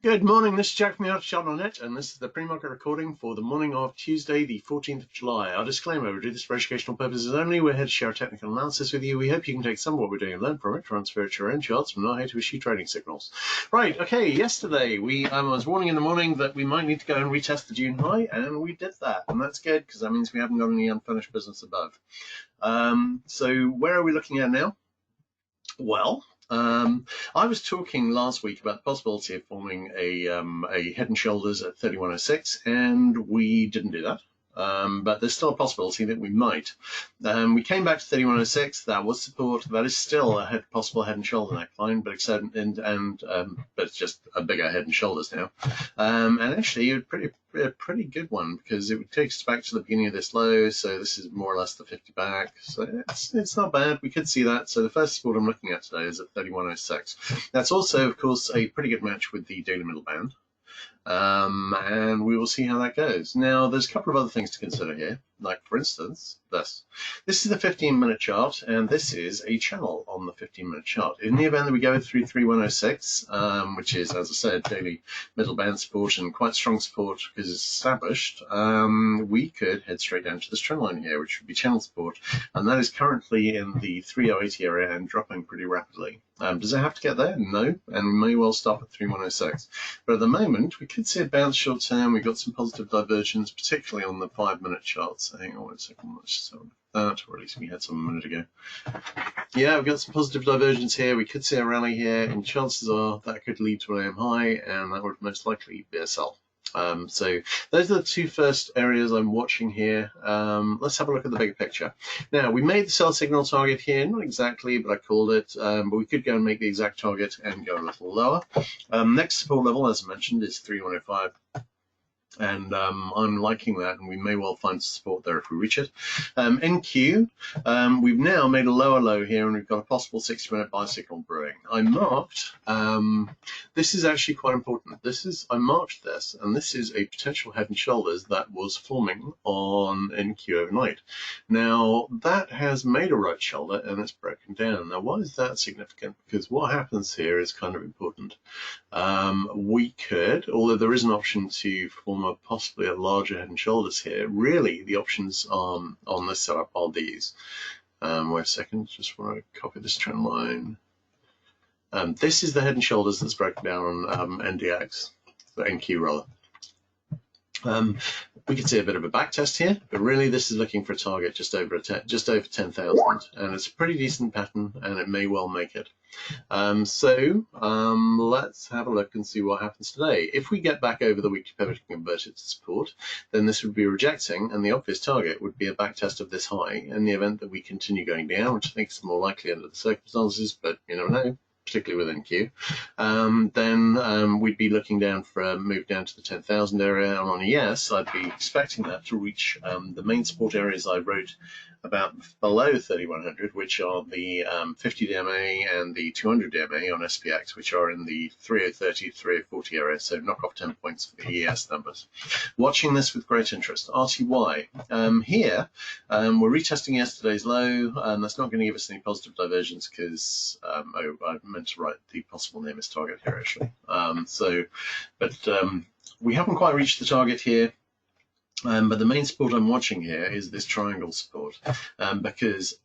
Good morning, this is Jack from the Art of Charting.net, and this is the pre-market recording for the morning of Tuesday, the 14th of July. Our disclaimer, we do this for educational purposes only. We're here to share technical analysis with you. We hope you can take some of what we're doing and learn from it, transfer it to your own charts. From not here to issue trading signals. Right, okay, yesterday I was warning in the morning that we might need to go and retest the June high, and we did that, and that's good because that means we haven't got any unfinished business above. So where are we looking at now? Well, I was talking last week about the possibility of forming a head and shoulders at 3106, and we didn't do that. But there's still a possibility that we might. We came back to 3106. That was support. That is still a possible head and shoulder neckline, but but it's just a bigger head and shoulders now. And actually, a pretty good one because it would take us back to the beginning of this low. So this is more or less the 50 back. So it's not bad. We could see that. So the first support I'm looking at today is at 3106. That's also, of course, a pretty good match with the daily middle band. And we will see how that goes. Now, there's a couple of other things to consider here, like, for instance, this. This is the 15-minute chart, and this is a channel on the 15-minute chart. In the event that we go through 3106, which is, as I said, daily middle band support and quite strong support because it's established, we could head straight down to this trend line here, which would be channel support, and that is currently in the 3080 area and dropping pretty rapidly. Does it have to get there? No, and we may well stop at 3106. But at the moment, we could see a bounce short term. We've got some positive divergence, particularly on the 5-minute chart. So hang on one second, let's just have a look at that, or at least we had some a minute ago. Yeah, we've got some positive divergence here. We could see a rally here, and chances are that could lead to an AM high, and that would most likely be a sell. So those are the two first areas I'm watching here. Let's have a look at the bigger picture. Now, we made the sell signal target here, not exactly, but I called it, but we could go and make the exact target and go a little lower. Next support level, as I mentioned, is 3105. And I'm liking that, and we may well find support there if we reach it. NQ, we've now made a lower low here, and we've got a possible 60-minute buy signal brewing. I marked, this is actually quite important. I marked this, and this is a potential head and shoulders that was forming on NQ overnight. Now, that has made a right shoulder, and it's broken down. Now, why is that significant? Because what happens here is kind of important. We could, although there is an option to form possibly a larger head and shoulders here, really the options on this setup are these. Wait a second, just want to copy this trend line. This is the head and shoulders that's broken down on NDX, the NQ rather. We could see a bit of a back test here, but really this is looking for a target just over 10,000, and it's a pretty decent pattern, and it may well make it. Let's have a look and see what happens today. If we get back over the weekly pivot and convert it to support, then this would be rejecting, and the obvious target would be a back test of this high in the event that we continue going down, which I think is more likely under the circumstances, but you never know, particularly with NQ. Then we'd be looking down for a move down to the 10,000 area, and on ES, I'd be expecting that to reach the main support areas I wrote about below 3100, which are the 50 DMA and the 200 DMA on SPX, which are in the 3030, 3040 area, so knock off 10 points for the ES numbers. Watching this with great interest. RTY. Here, we're retesting yesterday's low, and that's not going to give us any positive divergence because I meant to write the possible near miss target here, actually. We haven't quite reached the target here. But the main support I'm watching here is this triangle support, because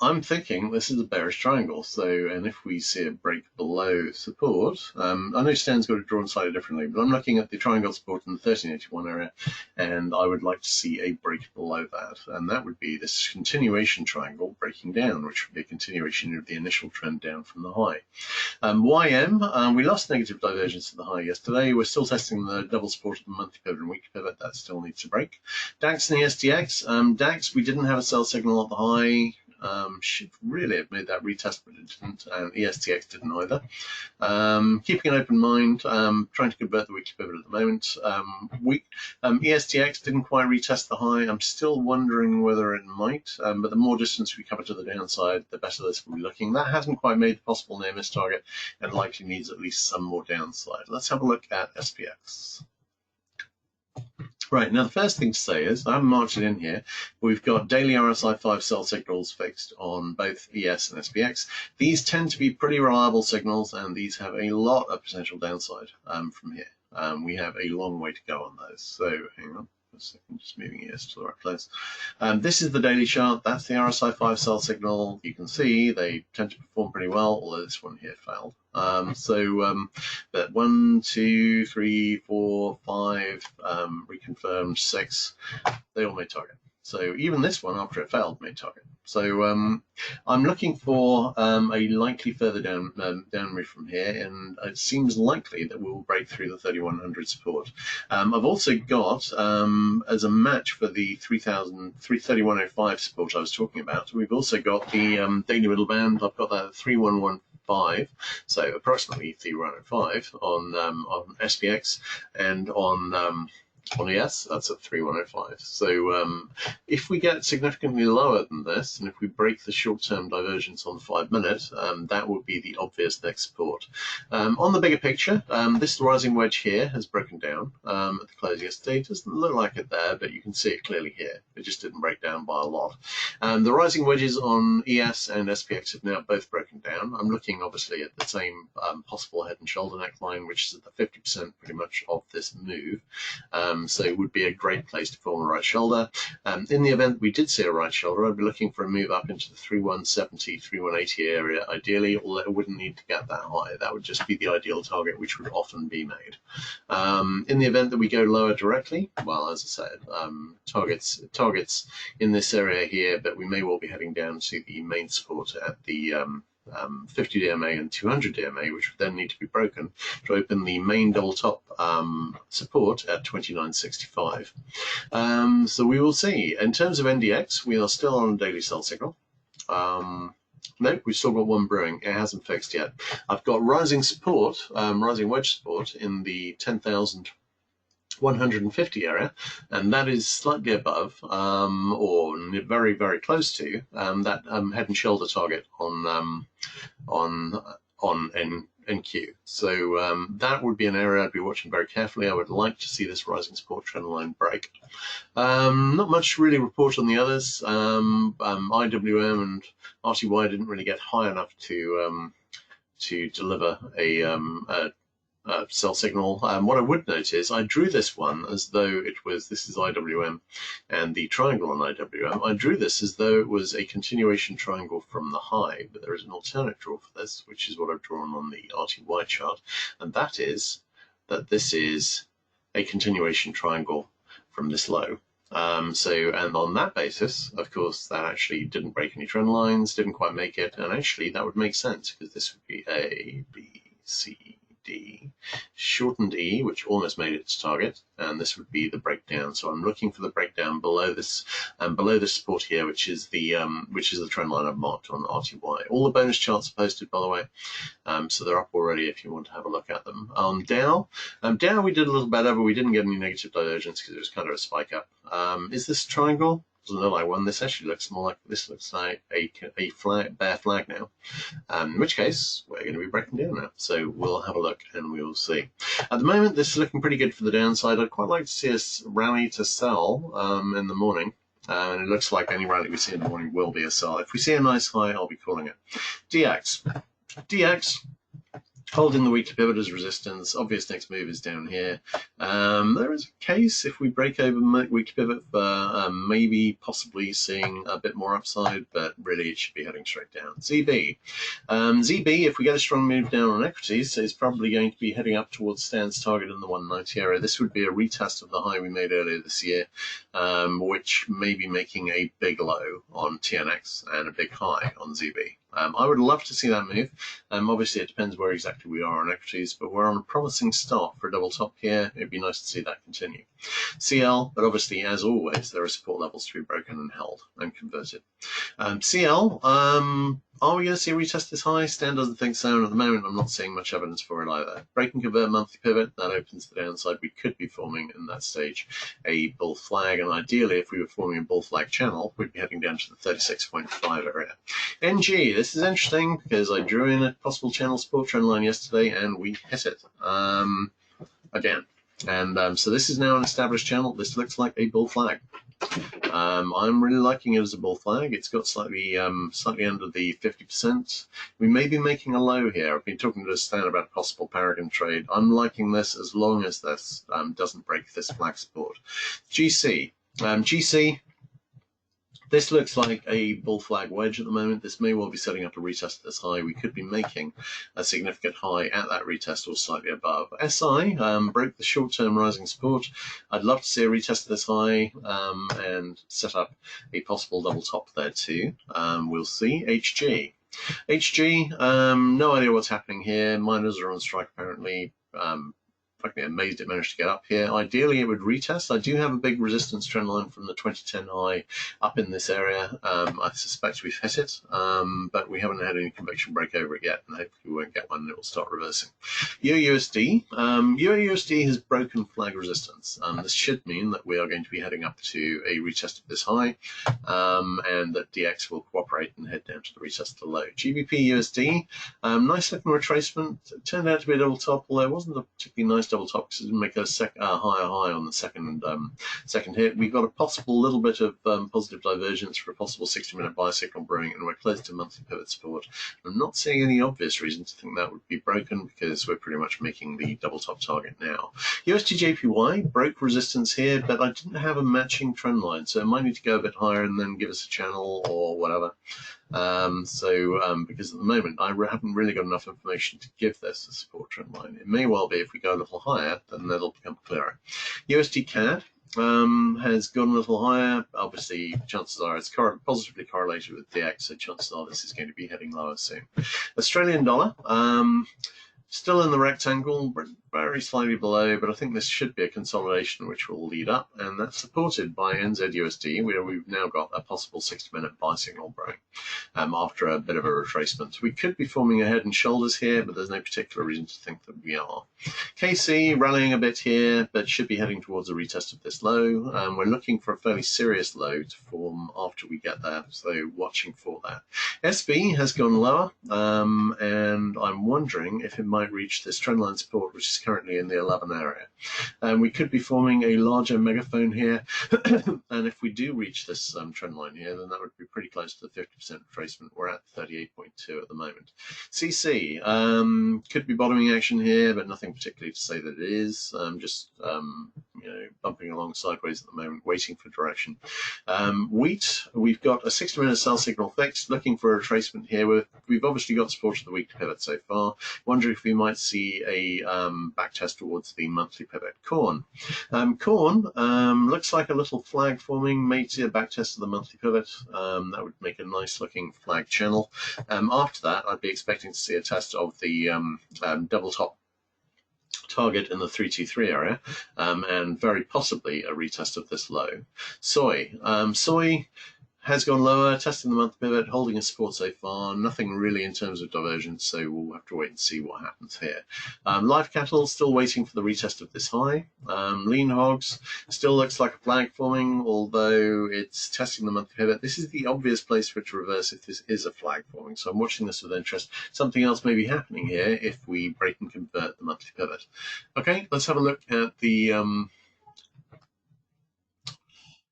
I'm thinking this is a bearish triangle. And if we see a break below support, I know Stan's got it drawn slightly differently, but I'm looking at the triangle support in the 1381 area, and I would like to see a break below that. And that would be this continuation triangle breaking down, which would be a continuation of the initial trend down from the high. YM, we lost negative divergence at the high yesterday. We're still testing the double support of the monthly pivot and weekly pivot. That still needs to break. DAX and the SDX. DAX, we didn't have a sell signal at the high. Should really have made that retest, but it didn't, and ESTX didn't either. Keeping an open mind, trying to convert the weekly pivot at the moment. ESTX didn't quite retest the high. I'm still wondering whether it might, but the more distance we cover to the downside, the better this will be looking. That hasn't quite made the possible near miss target, and likely needs at least some more downside. Let's have a look at SPX. Right, now the first thing to say is, I haven't marked it in here, we've got daily RSI 5 sell signals fixed on both ES and SPX. These tend to be pretty reliable signals, and these have a lot of potential downside from here. We have a long way to go on those, so hang on a second, just moving ES to the right place. This is the daily chart, that's the RSI 5 sell signal. You can see they tend to perform pretty well, although this one here failed. But 1, 2, 3, 4, 5, reconfirmed 6, they all made target. So even this one, after it failed, made target. So I'm looking for a likely further down move from here, and it seems likely that we'll break through the 3100 support. I've also got, as a match for the 3105 support I was talking about, we've also got the daily middle band. I've got that at 3115, so approximately 3105 on SPX, and on ES, that's at 3105. So if we get significantly lower than this, and if we break the short-term divergence on the 5-minute, that would be the obvious next support. On the bigger picture, this rising wedge here has broken down at the close yesterday. It doesn't look like it there, but you can see it clearly here. It just didn't break down by a lot. The rising wedges on ES and SPX have now both broken down. I'm looking obviously at the same possible head and shoulder neckline, which is at the 50% pretty much of this move. So it would be a great place to form a right shoulder. In the event we did see a right shoulder, I'd be looking for a move up into the 3170, 3180 area, ideally, although it wouldn't need to get that high. That would just be the ideal target, which would often be made. In the event that we go lower directly, well, as I said, targets in this area here, but we may well be heading down to the main support at the 50 DMA and 200 DMA, which would then need to be broken to open the main double top support at 2965. So we will see. In terms of NDX, we are still on a daily sell signal. No, we've still got one brewing. It hasn't fixed yet. I've got rising support, rising wedge support in the 10,150 area, and that is slightly above, or very, very close to that head and shoulder target on NQ. So that would be an area I'd be watching very carefully. I would like to see this rising support trend line break. Not much really report on the others. IWM and RTY didn't really get high enough to deliver a sell signal. What I would note is I drew this one as though it was, this is IWM and the triangle on IWM. I drew this as though it was a continuation triangle from the high, but there is an alternate draw for this, which is what I've drawn on the RTY chart, and that is that this is a continuation triangle from this low. And on that basis, of course, that actually didn't break any trend lines, didn't quite make it, and actually that would make sense because this would be A, B, C, D, shortened E, which almost made its target, and this would be the breakdown. So I'm looking for the breakdown below this, below this support here, which is the trend line I've marked on RTY. All the bonus charts are posted, by the way, so they're up already if you want to have a look at them. On Dow, Dow we did a little better, but we didn't get any negative divergence because it was kind of a spike up. Is this a triangle? Doesn't look like one. This actually looks more like, this looks like a bear flag now, in which case we're going to be breaking down now. So we'll have a look and we will see. At the moment, this is looking pretty good for the downside. I'd quite like to see us rally to sell in the morning. And it looks like any rally we see in the morning will be a sell. If we see a nice high, I'll be calling it. DX. Holding the weekly pivot as resistance. Obvious next move is down here. There is a case if we break over weekly pivot for maybe possibly seeing a bit more upside, but really it should be heading straight down. ZB. ZB, if we get a strong move down on equities, is probably going to be heading up towards Stan's target in the 190 area. This would be a retest of the high we made earlier this year, which may be making a big low on TNX and a big high on ZB. I would love to see that move. Obviously, it depends where exactly we are on equities, but we're on a promising start for a double top here. It'd be nice to see that continue. CL, but obviously, as always, there are support levels to be broken and held and converted. CL, are we going to see a retest this high? Stan doesn't think so, and at the moment, I'm not seeing much evidence for it either. Break and convert monthly pivot, that opens the downside. We could be forming, in that stage, a bull flag, and ideally, if we were forming a bull flag channel, we'd be heading down to the 36.5 area. NG, this is interesting because I drew in a possible channel support trend line yesterday and we hit it again. And so this is now an established channel. This looks like a bull flag. I'm really liking it as a bull flag. It's got slightly under the 50%. We may be making a low here. I've been talking to Stan about a possible Paragon trade. I'm liking this as long as this doesn't break this flag support. GC. GC. This looks like a bull flag wedge at the moment. This may well be setting up a retest at this high. We could be making a significant high at that retest or slightly above. SI broke the short-term rising support. I'd love to see a retest of this high and set up a possible double top there too. We'll see. HG. HG, no idea what's happening here. Miners are on strike apparently. Frankly, amazed it managed to get up here. Ideally, it would retest. I do have a big resistance trend line from the 2010 high up in this area. I suspect we've hit it, but we haven't had any conviction break over it yet, and hopefully we won't get one and it will start reversing. USD. USD has broken flag resistance. This should mean that we are going to be heading up to a retest of this high, and that DX will cooperate and head down to the retest of the low. GBP USD, nice looking retracement. It turned out to be a double top, although it wasn't a particularly nice double top because it didn't make a higher high on the second hit. We got a possible little bit of positive divergence for a possible 60-minute buy signal brewing, and we're close to monthly pivot support. I'm not seeing any obvious reason to think that would be broken because we're pretty much making the double top target now. USD/JPY broke resistance here, but I didn't have a matching trend line, so it might need to go a bit higher and then give us a channel or whatever. Because at the moment I haven't really got enough information to give this a support trend line. It may well be if we go a little higher, then that'll become clearer. USD CAD has gone a little higher. Obviously, chances are it's positively correlated with DX, so chances are this is going to be heading lower soon. Australian dollar. Still in the rectangle, very slightly below, but I think this should be a consolidation which will lead up, and that's supported by NZUSD, where we've now got a possible 60-minute buy signal brewing after a bit of a retracement. We could be forming a head and shoulders here, but there's no particular reason to think that we are. KC rallying a bit here, but should be heading towards a retest of this low. We're looking for a fairly serious low to form after we get there, so watching for that. SB has gone lower, and I'm wondering if it might reach this trendline support, which is currently in the 11 area. We could be forming a larger megaphone here, and if we do reach this trend line here, then that would be pretty close to the 50% retracement. We're at 38.2 at the moment. CC could be bottoming action here, but nothing particularly to say that it is. Just bumping along sideways at the moment, waiting for direction. Wheat, we've got a 60-minute sell signal fixed, looking for a retracement here. We've obviously got support of the weekly pivot so far. Wondering if we might see a back test towards the monthly pivot. Corn. Corn looks like a little flag forming, may see a back test of the monthly pivot. That would make a nice looking flag channel. After that, I'd be expecting to see a test of the double top target in the 323 area, and very possibly a retest of this low. Soy. Soy has gone lower, testing the monthly pivot, holding a support so far. Nothing really in terms of divergence, so we'll have to wait and see what happens here. Live cattle still waiting for the retest of this high. Lean hogs still looks like a flag forming, although it's testing the monthly pivot. This is the obvious place for it to reverse if this is a flag forming, so I'm watching this with interest. Something else may be happening here if we break and convert the monthly pivot. Okay, let's have a look at the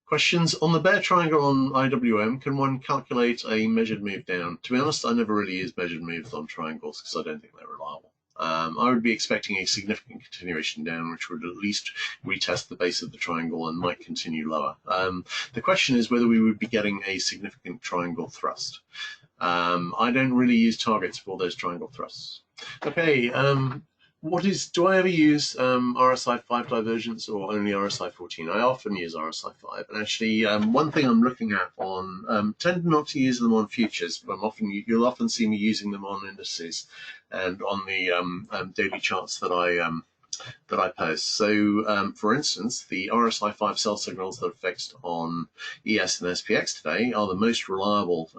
questions. On the bear triangle on IWM, can one calculate a measured move down? To be honest, I never really use measured moves on triangles because I don't think they're reliable. I would be expecting a significant continuation down, which would at least retest the base of the triangle and might continue lower. The question is whether we would be getting a significant triangle thrust. I don't really use targets for those triangle thrusts. Okay, do I ever use RSI 5 divergence or only RSI 14? I often use RSI 5, and actually one thing I'm looking at on, tend not to use them on futures, but you'll often see me using them on indices and on the daily charts that I post. So, for instance, the RSI 5 sell signals that are fixed on ES and SPX today are the most reliable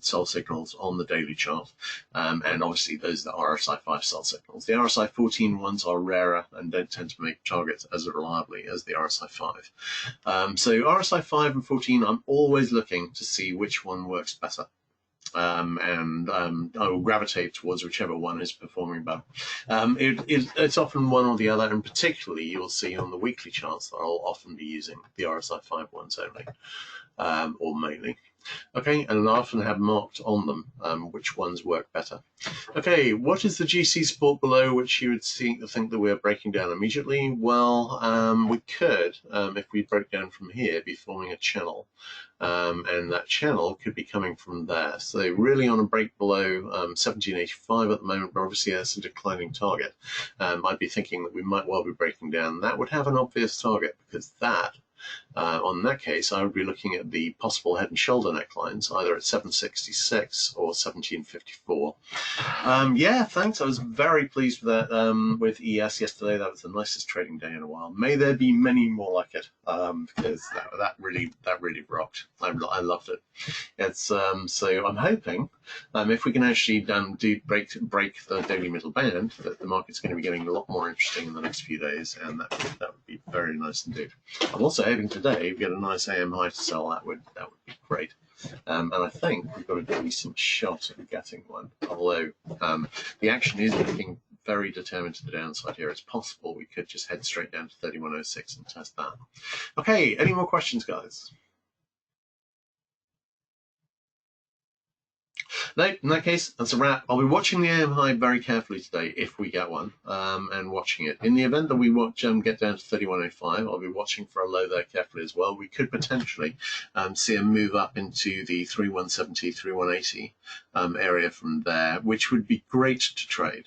sell signals on the daily chart, and obviously those are the RSI 5 sell signals. The RSI 14 ones are rarer and don't tend to make targets as reliably as the RSI 5. So RSI 5 and 14, I'm always looking to see which one works better. and I will gravitate towards whichever one is performing better. It's often one or the other, and particularly you'll see on the weekly charts that I'll often be using the RSI 5 ones only, or mainly. Okay, and I often have marked on them which ones work better. Okay, what is the GC support below which you would think that we're breaking down immediately? Well, we could, if we broke down from here, be forming a channel. And that channel could be coming from there. So really on a break below 1785 at the moment, but obviously that's a declining target. I'd be thinking that we might well be breaking down. That would have an obvious target, because that, on that case, I would be looking at the possible head and shoulder necklines, either at 766 or 1754. Yeah, thanks. I was very pleased with that with ES yesterday. That was the nicest trading day in a while. May there be many more like it, because that really rocked. I loved it. It's so I'm hoping if we can actually break the daily middle band, that the market's going to be getting a lot more interesting in the next few days, and that would be very nice indeed. I'm also hoping today we get a nice AM high to sell. That would be great. And I think we've got a decent shot at getting one, although the action is looking very determined to the downside here. It's possible we could just head straight down to 3106 and test that. Okay, any more questions, guys? No, in that case, that's a wrap. I'll be watching the AM high very carefully today if we get one, and watching it. In the event that we get down to 3105, I'll be watching for a low there carefully as well. We could potentially see a move up into the 3170, 3180 area from there, which would be great to trade.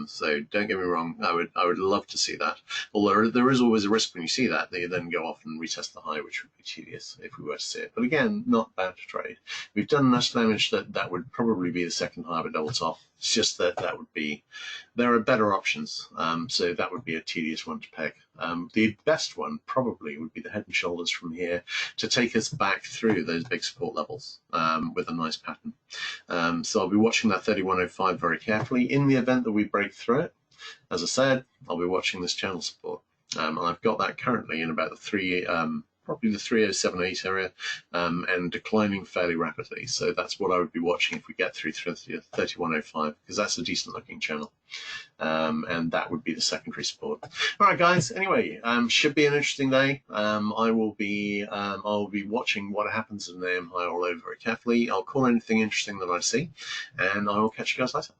So don't get me wrong, I would love to see that. Although there is always a risk when you see that you then go off and retest the high, which would be tedious if we were to see it. But again, not bad to trade. We've done enough damage that would probably be the second high of a double top. It's just that there are better options. So that would be a tedious one to pick. The best one probably would be the head and shoulders from here to take us back through those big support levels with a nice pattern. So I'll be watching that 3105 very carefully. In the event that we break through it, as I said, I'll be watching this channel support. And I've got that currently in about the probably the 3078 area, and declining fairly rapidly. So that's what I would be watching if we get through 3105, because that's a decent looking channel. And that would be the secondary support. All right, guys. Anyway, should be an interesting day. I'll be watching what happens in the AM high all over very carefully. I'll call anything interesting that I see, and I will catch you guys later.